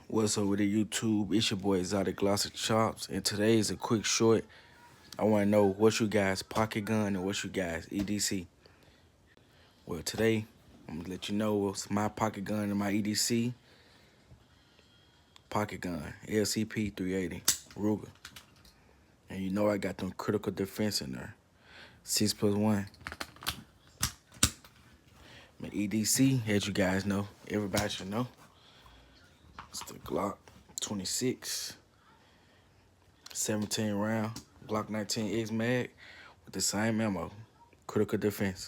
What's up with the YouTube? It's your boy Exotic Glossy Chops, and today is a quick short. I want to know what's you guys pocket gun and what's you guys EDC. Well, today I'm gonna let you know what's my pocket gun and my EDC. Pocket gun, LCP 380 Ruger, and you know I got them critical defense in there. 6+1. My EDC, as you guys know, everybody should know. It's the Glock 26, 17 round, Glock 19X mag with the same ammo, critical defense.